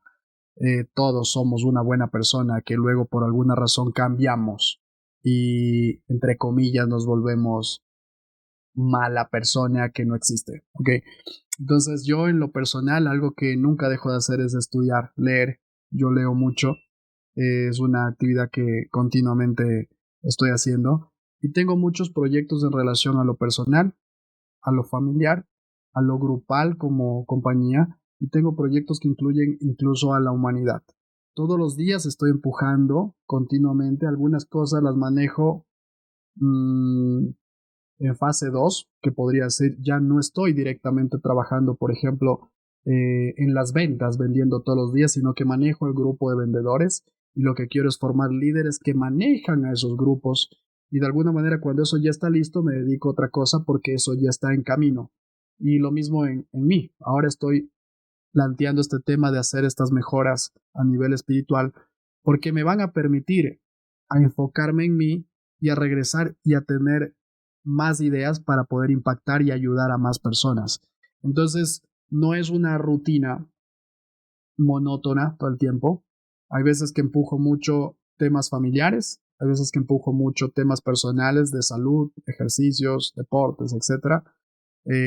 Todos somos una buena persona que luego por alguna razón cambiamos y entre comillas nos volvemos mala persona que no existe. Okay. Entonces yo en lo personal algo que nunca dejo de hacer es estudiar, leer. Yo leo mucho. Es una actividad que continuamente estoy haciendo, y tengo muchos proyectos en relación a lo personal, a lo familiar, a lo grupal como compañía, y tengo proyectos que incluyen incluso a la humanidad. Todos los días estoy empujando continuamente. Algunas cosas las manejo en fase 2, que podría ser, ya no estoy directamente trabajando, por ejemplo, en las ventas, vendiendo todos los días, sino que manejo el grupo de vendedores, y lo que quiero es formar líderes que manejan a esos grupos, y de alguna manera cuando eso ya está listo me dedico a otra cosa porque eso ya está en camino. Y lo mismo en mí. Ahora estoy planteando este tema de hacer estas mejoras a nivel espiritual porque me van a permitir a enfocarme en mí y a regresar y a tener más ideas para poder impactar y ayudar a más personas. Entonces, no es una rutina monótona todo el tiempo. Hay veces que empujo mucho temas familiares, hay veces que empujo mucho temas personales de salud, ejercicios, deportes, etcétera.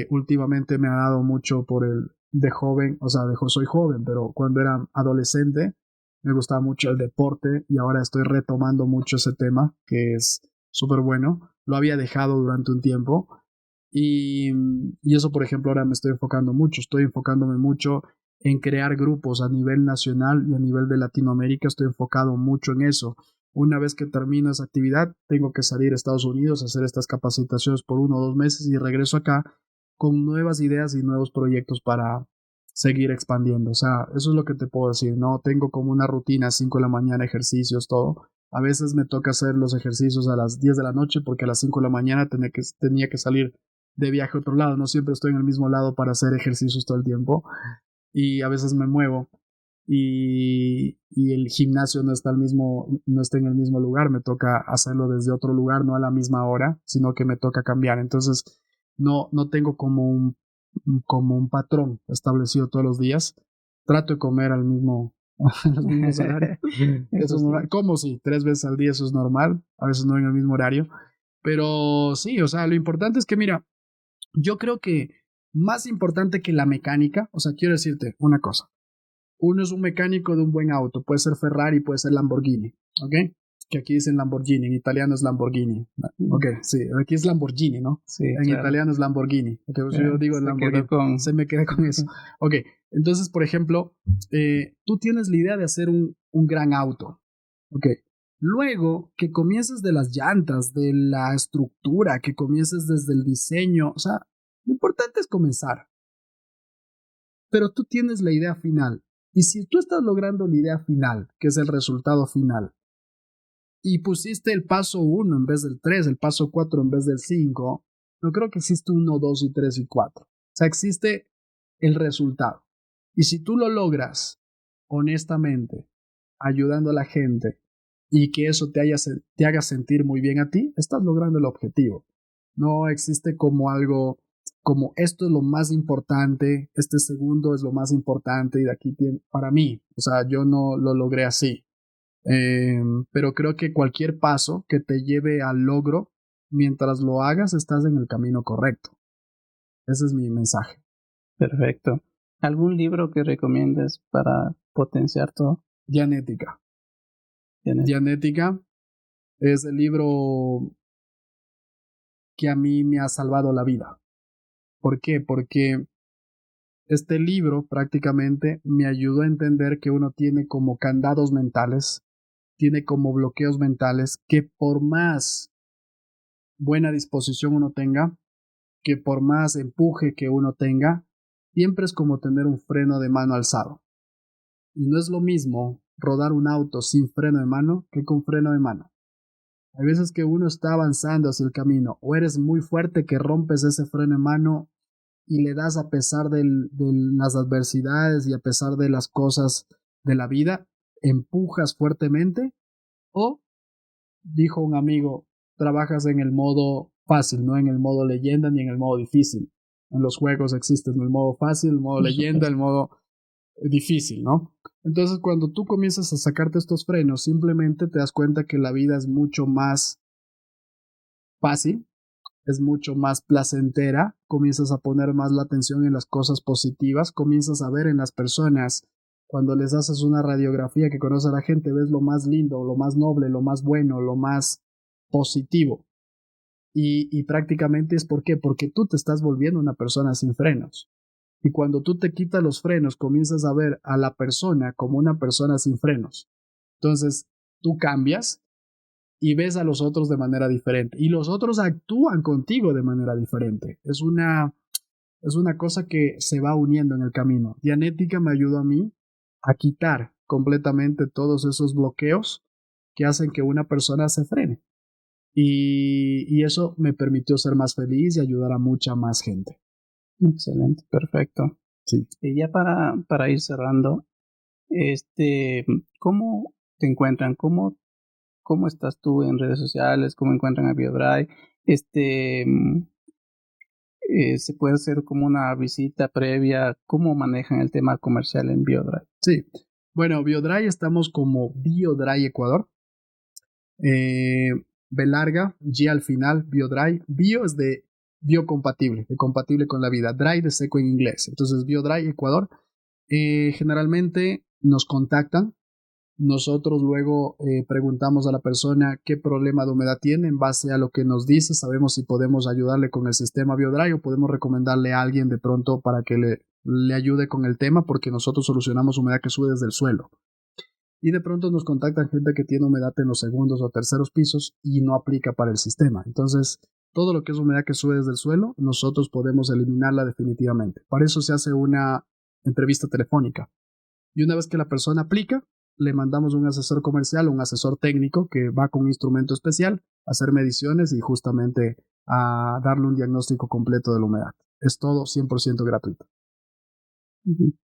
Últimamente me ha dado mucho por el de joven, o sea, soy joven, pero cuando era adolescente me gustaba mucho el deporte, y ahora estoy retomando mucho ese tema que es súper bueno. Lo había dejado durante un tiempo, y eso, por ejemplo, ahora me estoy enfocándome mucho en crear grupos a nivel nacional y a nivel de Latinoamérica. Estoy enfocado mucho en eso. Una vez que termino esa actividad, tengo que salir a Estados Unidos a hacer estas capacitaciones por 1 o 2 meses, y regreso acá con nuevas ideas y nuevos proyectos para seguir expandiendo. O sea, eso es lo que te puedo decir. No tengo como una rutina, 5 de la mañana, ejercicios, todo. A veces me toca hacer los ejercicios a las 10 de la noche porque a las 5 de la mañana tenía que salir de viaje a otro lado, no siempre estoy en el mismo lado para hacer ejercicios todo el tiempo y a veces me muevo y el gimnasio no está en el mismo lugar, me toca hacerlo desde otro lugar, no a la misma hora, sino que me toca cambiar. Entonces no tengo como un patrón establecido todos los días. Trato de comer a los mismos horarios. Eso es normal. Como sí, 3 veces al día, eso es normal. A veces no en el mismo horario. Pero sí, o sea, lo importante es que, mira, yo creo que más importante que la mecánica, o sea, quiero decirte una cosa. Uno es un mecánico de un buen auto, puede ser Ferrari, puede ser Lamborghini, ¿ok? Que aquí dicen Lamborghini, en italiano es Lamborghini. Ok, sí, aquí es Lamborghini, ¿no? Sí, en claro. italiano es Lamborghini. Okay, pues yo digo Lamborghini, se me queda con eso. Ok, entonces, por ejemplo, tú tienes la idea de hacer un gran auto, ok. Luego que comiences de las llantas, de la estructura, que comiences desde el diseño, o sea, lo importante es comenzar. Pero tú tienes la idea final. Y si tú estás logrando la idea final, que es el resultado final, y pusiste el paso 1 en vez del 3, el paso 4 en vez del 5, no creo que existe 1, 2 y 3 y 4. O sea, existe el resultado. Y si tú lo logras honestamente, ayudando a la gente, y que eso te haga sentir muy bien a ti, estás logrando el objetivo. No existe como algo como esto es lo más importante, este segundo es lo más importante y de aquí para mí, o sea, yo no lo logré así. Pero creo que cualquier paso que te lleve al logro, mientras lo hagas, estás en el camino correcto. Ese es mi mensaje. Perfecto. ¿Algún libro que recomiendes para potenciar todo? Dianética. Dianética es el libro que a mí me ha salvado la vida. ¿Por qué? Porque este libro prácticamente me ayudó a entender que uno tiene como candados mentales, tiene como bloqueos mentales, que por más buena disposición uno tenga, que por más empuje que uno tenga, siempre es como tener un freno de mano alzado. Y no es lo mismo rodar un auto sin freno de mano que con freno de mano. Hay veces que uno está avanzando hacia el camino, o eres muy fuerte que rompes ese freno de mano y le das a pesar de las adversidades y a pesar de las cosas de la vida, empujas fuertemente, o, dijo un amigo, trabajas en el modo fácil, no en el modo leyenda ni en el modo difícil. En los juegos existen el modo fácil, el modo leyenda, el modo difícil, ¿no? Entonces, cuando tú comienzas a sacarte estos frenos, simplemente te das cuenta que la vida es mucho más fácil, es mucho más placentera, comienzas a poner más la atención en las cosas positivas, comienzas a ver en las personas, cuando les haces una radiografía que conoce a la gente, ves lo más lindo, lo más noble, lo más bueno, lo más positivo. Y prácticamente es ¿por qué? Porque tú te estás volviendo una persona sin frenos. Y cuando tú te quitas los frenos, comienzas a ver a la persona como una persona sin frenos. Entonces, tú cambias y ves a los otros de manera diferente. Y los otros actúan contigo de manera diferente. Es una cosa que se va uniendo en el camino. Dianética me ayudó a mí a quitar completamente todos esos bloqueos que hacen que una persona se frene. Y eso me permitió ser más feliz y ayudar a mucha más gente. Excelente, perfecto. Sí. Y ya para ir cerrando, ¿cómo te encuentran? ¿Cómo estás tú en redes sociales? ¿Cómo encuentran a BioDrive? ¿Se puede hacer como una visita previa? ¿Cómo manejan el tema comercial en BioDrive? Sí, bueno, BioDrive estamos como BioDrive Ecuador. B larga, G al final, BioDrive. Bio es de biocompatible, de compatible con la vida. Drive de seco en inglés. Entonces, BioDrive Ecuador. Generalmente nos contactan. Nosotros luego preguntamos a la persona qué problema de humedad tiene. En base a lo que nos dice, sabemos si podemos ayudarle con el sistema BioDry o podemos recomendarle a alguien de pronto para que le ayude con el tema, porque nosotros solucionamos humedad que sube desde el suelo. Y de pronto nos contactan gente que tiene humedad en los segundos o terceros pisos y no aplica para el sistema. Entonces, todo lo que es humedad que sube desde el suelo, nosotros podemos eliminarla definitivamente. Para eso se hace una entrevista telefónica. Y una vez que la persona aplica, le mandamos un asesor comercial o un asesor técnico que va con un instrumento especial a hacer mediciones y justamente a darle un diagnóstico completo de la humedad. Es todo 100% gratuito.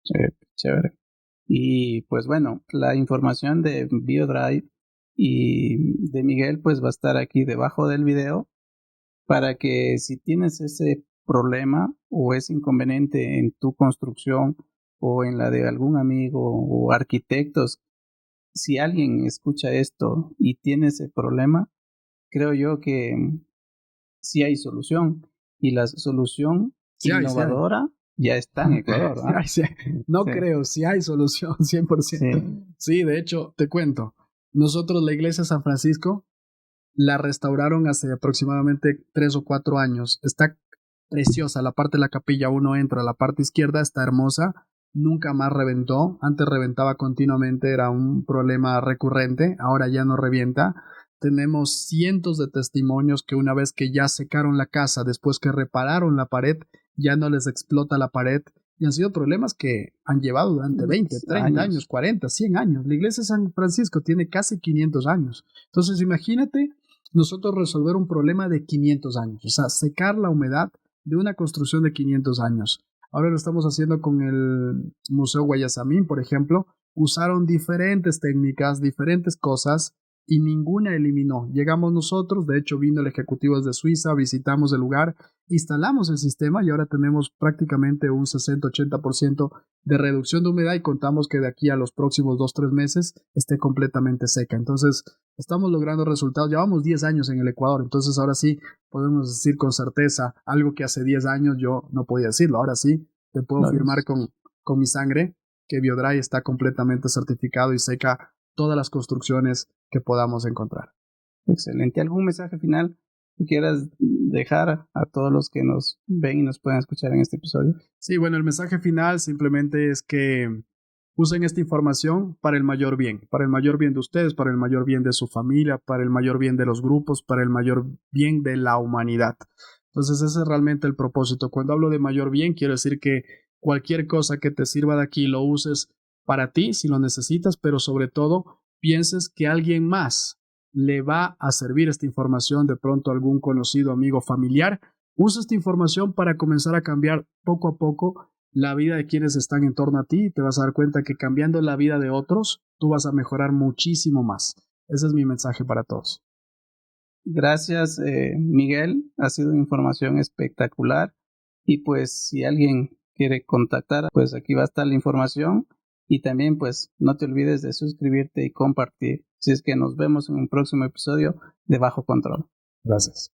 Chévere, chévere. Y pues bueno, la información de BioDrive y de Miguel pues va a estar aquí debajo del video para que si tienes ese problema o ese inconveniente en tu construcción o en la de algún amigo o arquitectos, si alguien escucha esto y tiene ese problema, creo yo que sí hay solución y la solución Sí hay, sí hay. innovadora ya está en Ecuador, Sí ¿no? hay, sí hay. No Sí, creo, sí hay solución, 100%. sí. Sí, de hecho, te cuento. Nosotros la iglesia de San Francisco la restauraron hace aproximadamente 3 o 4 años. Está preciosa. La parte de la capilla, uno entra, la parte izquierda está hermosa. Nunca más reventó. Antes reventaba continuamente, era un problema recurrente. Ahora ya no revienta. Tenemos cientos de testimonios que una vez que ya secaron la casa, después que repararon la pared, ya no les explota la pared. Y han sido problemas que han llevado durante 20, 30 años, Años. 40, 100 años. La iglesia de San Francisco tiene casi 500 años. Entonces, imagínate nosotros resolver un problema de 500 años, o sea, secar la humedad de una construcción de 500 años. Ahora lo estamos haciendo con el Museo Guayasamín, por ejemplo. Usaron diferentes técnicas, diferentes cosas y ninguna eliminó. Llegamos nosotros, de hecho vino el ejecutivo desde Suiza, visitamos el lugar, instalamos el sistema y ahora tenemos prácticamente un 60-80% de reducción de humedad y contamos que de aquí a los próximos 2-3 meses esté completamente seca. Entonces, estamos logrando resultados. Llevamos 10 años en el Ecuador, entonces ahora sí podemos decir con certeza algo que hace 10 años yo no podía decirlo. Ahora sí te puedo Claro. firmar con mi sangre que BioDry está completamente certificado y seca todas las construcciones que podamos encontrar. Excelente. ¿Algún mensaje final que quieras dejar a todos los que nos ven y nos pueden escuchar en este episodio? Sí, bueno, el mensaje final simplemente es que usen esta información para el mayor bien de ustedes, para el mayor bien de su familia, para el mayor bien de los grupos, para el mayor bien de la humanidad. Entonces ese es realmente el propósito. Cuando hablo de mayor bien, quiero decir que cualquier cosa que te sirva de aquí lo uses para ti si lo necesitas, pero sobre todo pienses que alguien más le va a servir esta información, de pronto algún conocido, amigo, familiar. Usa esta información para comenzar a cambiar poco a poco la vida de quienes están en torno a ti y te vas a dar cuenta que cambiando la vida de otros, tú vas a mejorar muchísimo más. Ese es mi mensaje para todos. Gracias, Miguel. Ha sido información espectacular. Y pues si alguien quiere contactar, pues aquí va a estar la información. Y también pues no te olvides de suscribirte y compartir. Si es que nos vemos en un próximo episodio de Bajo Control. Gracias.